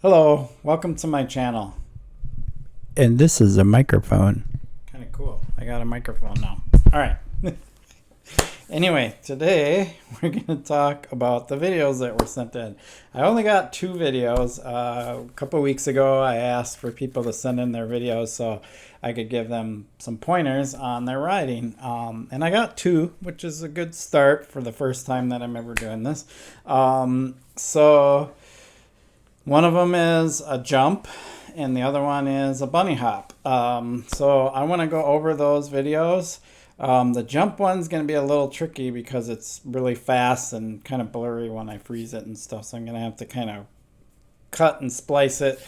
Hello, welcome to my channel. And this is a microphone. Kind of cool. I got a microphone now. All right. Anyway, today we're going to talk about the videos that were sent in. I only got 2 videos. A couple weeks ago, I asked for people to send in their videos so I could give them some pointers on their riding. And I got 2, which is a good start for the first time that I'm ever doing this. So one of them is a jump and the other one is a bunny hop. So I want to go over those videos. The jump one's going to be a little tricky because it's really fast and kind of blurry when I freeze it and stuff. So I'm going to have to kind of cut and splice it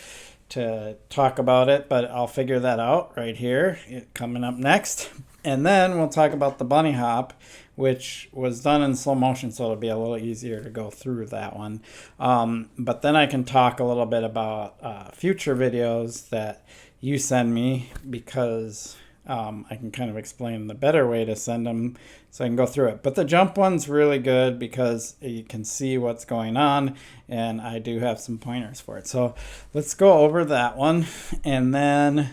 to talk about it, but I'll figure that out right here coming up next. And then we'll talk about the bunny hop, which was done in slow motion, so it'll be a little easier to go through that one. But then I can talk a little bit about future videos that you send me, because I can kind of explain the better way to send them so I can go through it. But the jump one's really good because you can see what's going on, and I do have some pointers for it. So let's go over that one, and then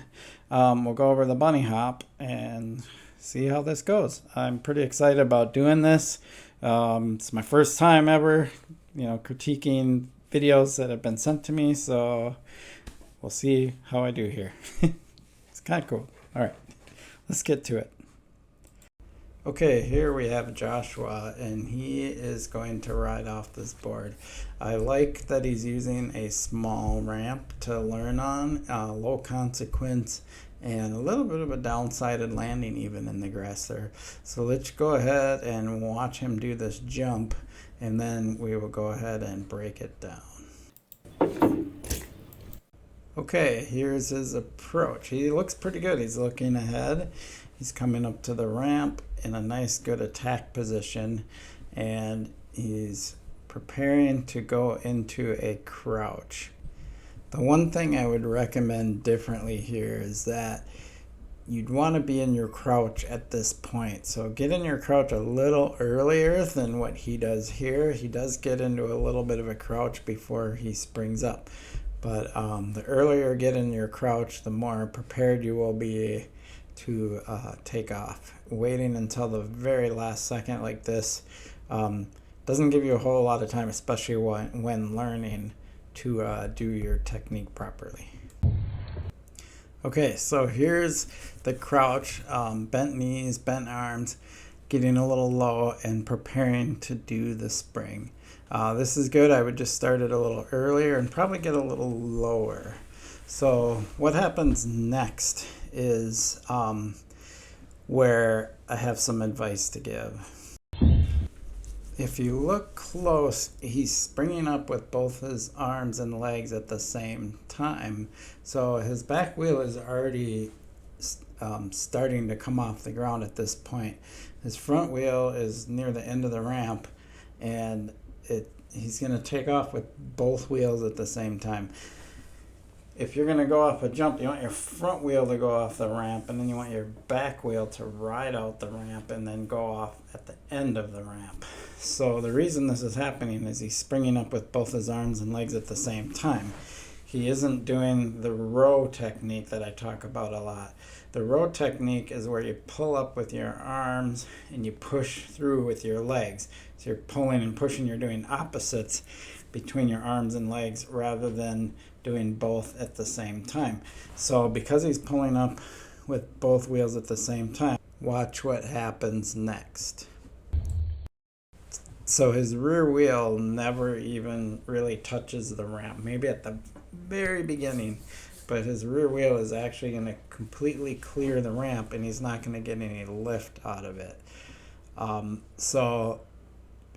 we'll go over the bunny hop and see how this goes. I'm pretty excited about doing this. It's my first time ever, critiquing videos that have been sent to me, so we'll see how I do here. It's kind of cool. All right, let's get to it. Okay, here we have Joshua, and he is going to ride off this board. I like that he's using a small ramp to learn on, low consequence, and a little bit of a downsided landing even in the grass there. So let's go ahead and watch him do this jump, and then we will go ahead and break it down. Okay, here's his approach. He looks pretty good. He's looking ahead. He's coming up to the ramp in a nice good attack position, and he's preparing to go into a crouch. The one thing I would recommend differently here is that you'd want to be in your crouch at this point. So get in your crouch a little earlier than what he does here. He does get into a little bit of a crouch before he springs up. But the earlier you get in your crouch, the more prepared you will be to take off. Waiting until the very last second like this doesn't give you a whole lot of time, especially when learning to do your technique properly. Okay, so here's the crouch, bent knees, bent arms, getting a little low and preparing to do the spring. This is good. I would just start it a little earlier and probably get a little lower. So what happens next is where I have some advice to give. If you look close, he's springing up with both his arms and legs at the same time. So his back wheel is already starting to come off the ground at this point. His front wheel is near the end of the ramp, and he's going to take off with both wheels at the same time. If you're going to go off a jump, you want your front wheel to go off the ramp, and then you want your back wheel to ride out the ramp and then go off at the end of the ramp. So the reason this is happening is he's springing up with both his arms and legs at the same time. He isn't doing the row technique that I talk about a lot. The row technique is where you pull up with your arms and you push through with your legs. So you're pulling and pushing, you're doing opposites between your arms and legs rather than doing both at the same time. So because he's pulling up with both wheels at the same time, watch what happens next. So his rear wheel never even really touches the ramp, maybe at the very beginning, but his rear wheel is actually going to completely clear the ramp, and he's not going to get any lift out of it. So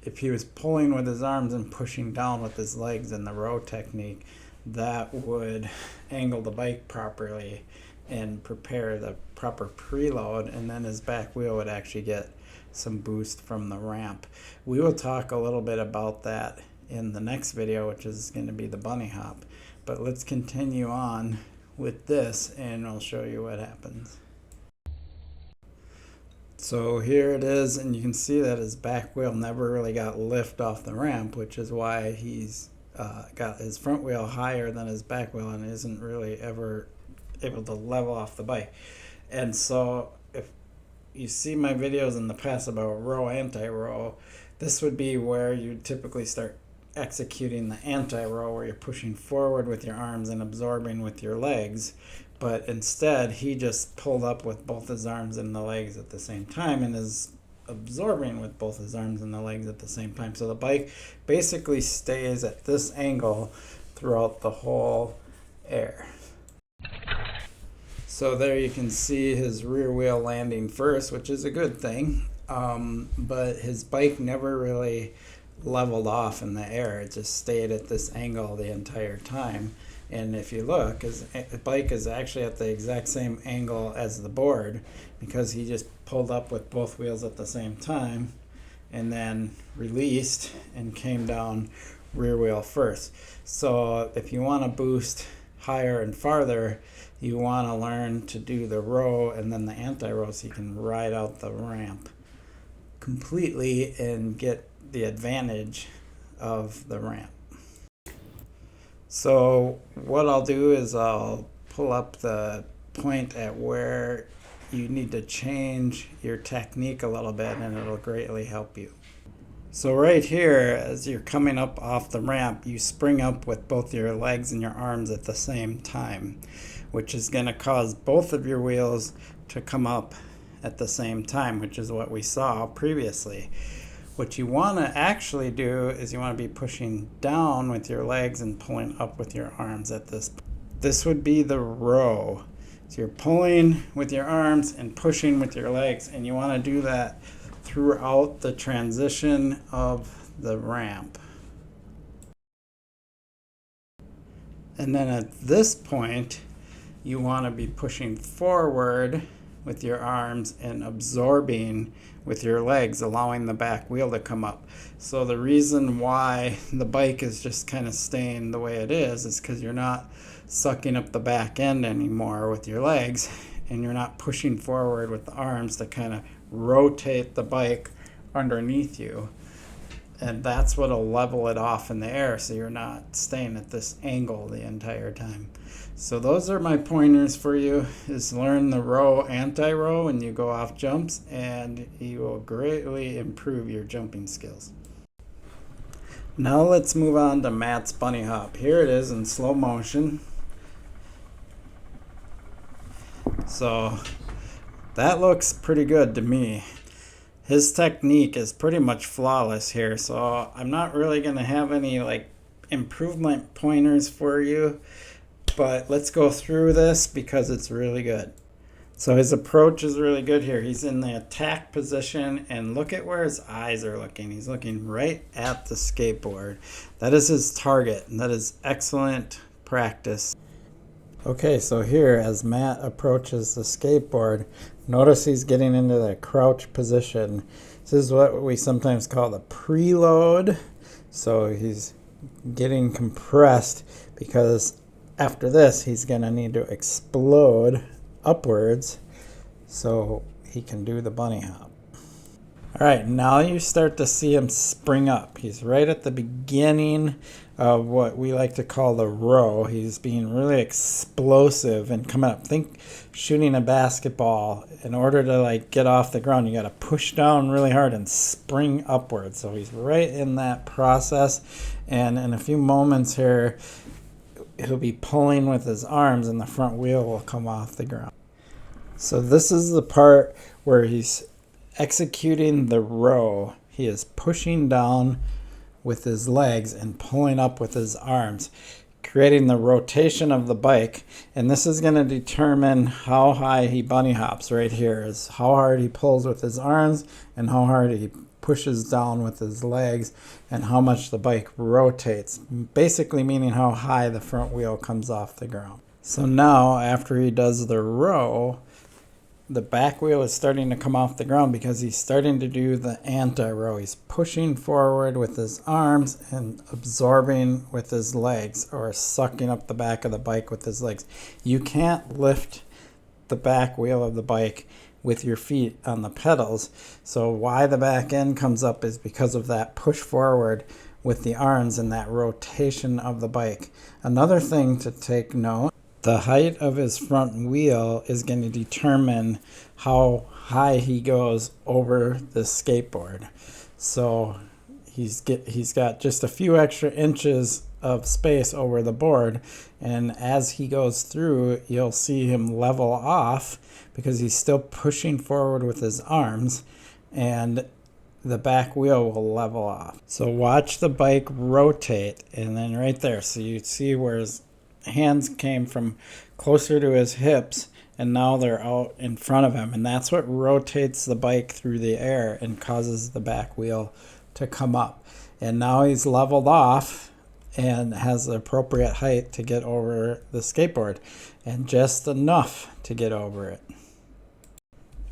if he was pulling with his arms and pushing down with his legs in the row technique, that would angle the bike properly and prepare the proper preload, and then his back wheel would actually get some boost from the ramp. We will talk a little bit about that in the next video, which is going to be the bunny hop. But let's continue on with this and I'll show you what happens. So here it is, and you can see that his back wheel never really got lift off the ramp, which is why he's got his front wheel higher than his back wheel and isn't really ever able to level off the bike. And so if you see my videos in the past about row anti-row, this would be where you typically start executing the anti-row, where you're pushing forward with your arms and absorbing with your legs. But instead, he just pulled up with both his arms and the legs at the same time and is absorbing with both his arms and the legs at the same time. So the bike basically stays at this angle throughout the whole air. So there you can see his rear wheel landing first, which is a good thing. But his bike never really leveled off in the air. It just stayed at this angle the entire time. And if you look, his bike is actually at the exact same angle as the board, because he just pulled up with both wheels at the same time and then released and came down rear wheel first. So if you want to boost higher and farther, you want to learn to do the row and then the anti-row, so you can ride out the ramp completely and get the advantage of the ramp. So what I'll do is I'll pull up the point at where you need to change your technique a little bit, and it'll greatly help you. So right here, as you're coming up off the ramp, you spring up with both your legs and your arms at the same time, which is going to cause both of your wheels to come up at the same time, which is what we saw previously. What you want to actually do is you want to be pushing down with your legs and pulling up with your arms at this point. This would be the row. So you're pulling with your arms and pushing with your legs, and you want to do that throughout the transition of the ramp. And then at this point, you want to be pushing forward with your arms and absorbing with your legs, allowing the back wheel to come up. So the reason why the bike is just kind of staying the way it is because you're not sucking up the back end anymore with your legs, and you're not pushing forward with the arms to kind of rotate the bike underneath you. And that's what'll level it off in the air, so you're not staying at this angle the entire time. So those are my pointers for you, is learn the row anti-row when you go off jumps, and you will greatly improve your jumping skills. Now let's move on to Matt's bunny hop. Here it is in slow motion. So that looks pretty good to me. His technique is pretty much flawless here, so I'm not really going to have any improvement pointers for you, but let's go through this because it's really good. So his approach is really good here. He's in the attack position, and look at where his eyes are looking. He's looking right at the skateboard. That is his target, and that is excellent practice. Okay, so here as Matt approaches the skateboard, notice he's getting into the crouch position. This is what we sometimes call the preload. So he's getting compressed because after this he's going to need to explode upwards so he can do the bunny hop. All right, now you start to see him spring up. He's right at the beginning of what we like to call the row. He's being really explosive and coming up. Think shooting a basketball. In order to get off the ground, you got to push down really hard and spring upwards. So he's right in that process, and in a few moments here, he'll be pulling with his arms and the front wheel will come off the ground. So this is the part where he's executing the row. He is pushing down with his legs and pulling up with his arms, creating the rotation of the bike. And this is going to determine how high he bunny hops. Right here is how hard he pulls with his arms and how hard he pushes down with his legs and how much the bike rotates, basically meaning how high the front wheel comes off the ground. So now after he does the row, the back wheel is starting to come off the ground because he's starting to do the anti-row. He's pushing forward with his arms and absorbing with his legs, or sucking up the back of the bike with his legs. You can't lift the back wheel of the bike with your feet on the pedals. So why the back end comes up is because of that push forward with the arms and that rotation of the bike. Another thing to take note, the height of his front wheel is going to determine how high he goes over the skateboard. So he's got just a few extra inches of space over the board, and as he goes through, you'll see him level off because he's still pushing forward with his arms, and the back wheel will level off. So watch the bike rotate, and then right there, so you see where his hands came from closer to his hips, and now they're out in front of him, and that's what rotates the bike through the air and causes the back wheel to come up. And now he's leveled off and has the appropriate height to get over the skateboard, and just enough to get over it.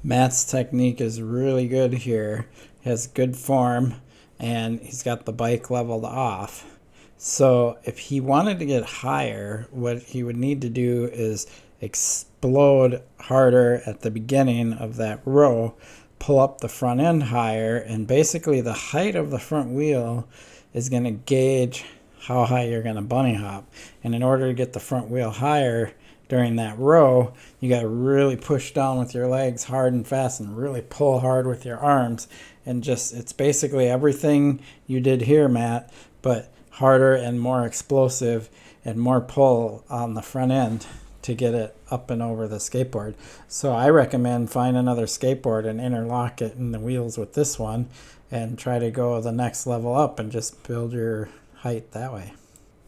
Matt's technique is really good here. He has good form, and he's got the bike leveled off. So if he wanted to get higher, what he would need to do is explode harder at the beginning of that row, pull up the front end higher, and basically the height of the front wheel is going to gauge how high you're going to bunny hop. And in order to get the front wheel higher during that row, you got to really push down with your legs hard and fast and really pull hard with your arms. And just, it's basically everything you did here, Matt, but harder and more explosive and more pull on the front end to get it up and over the skateboard. So I recommend find another skateboard and interlock it in the wheels with this one and try to go the next level up and just build your height that way.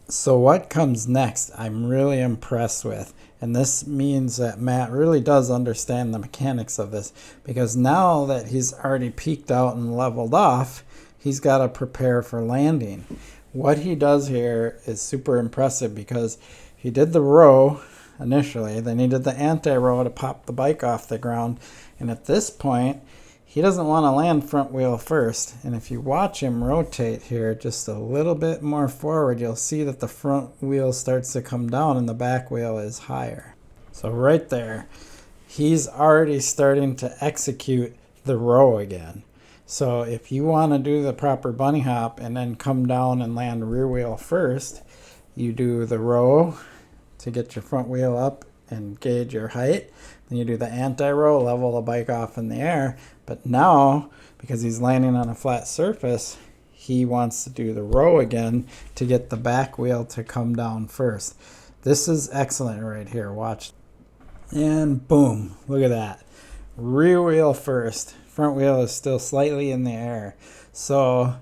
So what comes next, I'm really impressed with. And this means that Matt really does understand the mechanics of this, because now that he's already peaked out and leveled off, he's got to prepare for landing. What he does here is super impressive, because he did the row initially, then he did the anti-row to pop the bike off the ground, and at this point he doesn't want to land front wheel first. And if you watch him rotate here just a little bit more forward, you'll see that the front wheel starts to come down and the back wheel is higher. So right there, he's already starting to execute the row again. So if you want to do the proper bunny hop and then come down and land rear wheel first, you do the row to get your front wheel up and gauge your height. Then you do the anti-row, level the bike off in the air. But now, because he's landing on a flat surface, he wants to do the row again to get the back wheel to come down first. This is excellent right here. Watch. And boom, look at that. Rear wheel first. Front wheel is still slightly in the air. So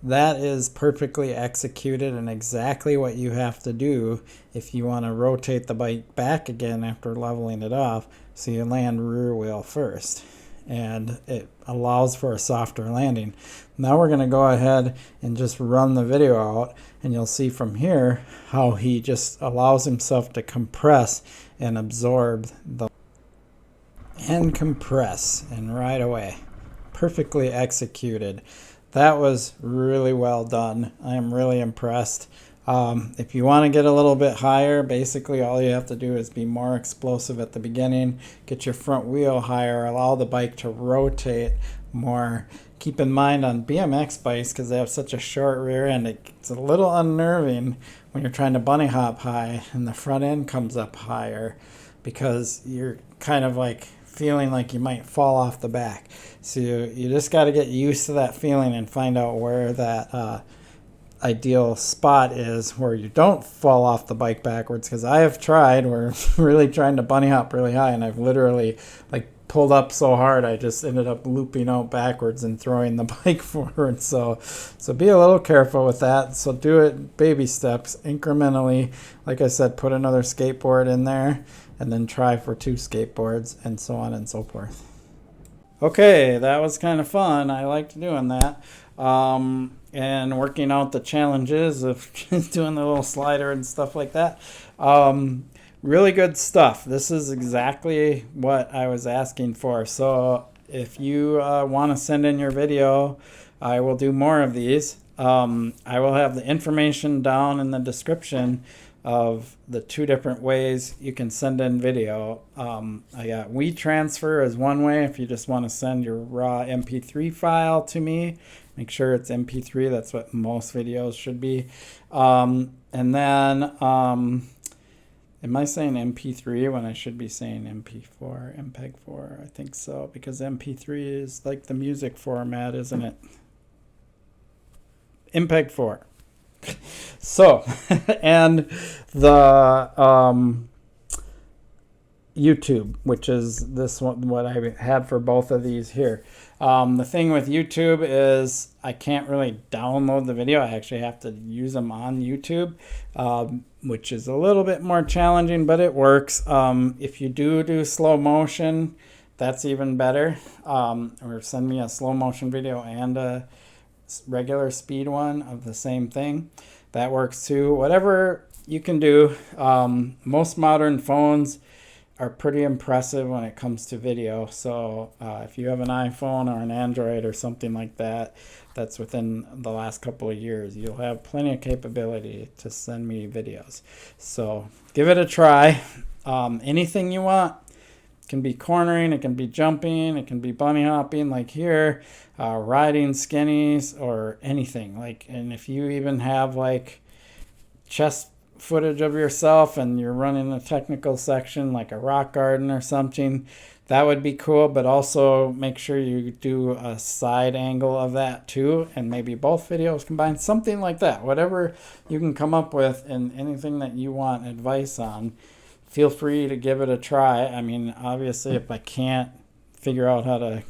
that is perfectly executed and exactly what you have to do if you want to rotate the bike back again after leveling it off. So you land rear wheel first, and it allows for a softer landing. Now we're going to go ahead and just run the video out, and you'll see from here how he just allows himself to compress and absorb the and compress and ride away. Perfectly executed. That was really well done. I am really impressed. If you want to get a little bit higher, basically all you have to do is be more explosive at the beginning, get your front wheel higher, allow the bike to rotate more. Keep in mind on BMX bikes, because they have such a short rear end, it's a little unnerving when you're trying to bunny hop high and the front end comes up higher, because you're kind of like feeling like you might fall off the back. So you just got to get used to that feeling and find out where that ideal spot is where you don't fall off the bike backwards, because I have tried, we're really trying to bunny hop really high, and I've literally like pulled up so hard I just ended up looping out backwards and throwing the bike forward. So be a little careful with that. So do it baby steps, incrementally. Like I said, put another skateboard in there and then try for 2 skateboards, and so on and so forth. Okay, that was kind of fun. I liked doing that. And working out the challenges of doing the little slider and stuff like that. Really good stuff. This is exactly what I was asking for. So if you want to send in your video, I will do more of these. I will have the information down in the description of the 2 different ways you can send in video. I got WeTransfer as one way if you just want to send your raw MP3 file to me, Make sure it's MP3. That's what most videos should be. And then, am I saying MP3 when I should be saying MP4, MPEG-4? I think so, because MP3 is like the music format, isn't it? MPEG-4. So, and the YouTube, which is this one, what I had for both of these here. The thing with YouTube is I can't really download the video. I actually have to use them on YouTube, which is a little bit more challenging, but it works. If you do slow motion, that's even better. Or send me a slow motion video and a regular speed one of the same thing. That works too. Whatever you can do. Most modern phones are pretty impressive when it comes to video. So if you have an iPhone or an Android or something like that, that's within the last couple of years, you'll have plenty of capability to send me videos. So give it a try. Anything you want. It can be cornering, it can be jumping, it can be bunny hopping like here, riding skinnies, or anything. Like, and if you even have like chest footage of yourself and you're running a technical section like a rock garden or something, that would be cool. But also make sure you do a side angle of that too, and maybe both videos combined, something like that. Whatever you can come up with, and anything that you want advice on, feel free to give it a try. I mean, obviously, if I can't figure out how to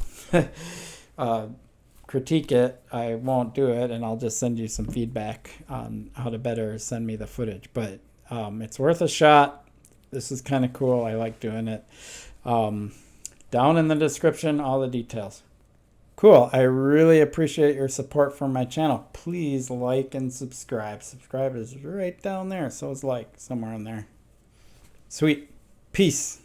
critique it, I won't do it, and I'll just send you some feedback on how to better send me the footage. But it's worth a shot. This is kind of cool. I like doing it. Down in the description, all the details. Cool. I really appreciate your support for my channel. Please like and subscribe. Subscribe is right down there. So is like somewhere in there. Sweet. Peace.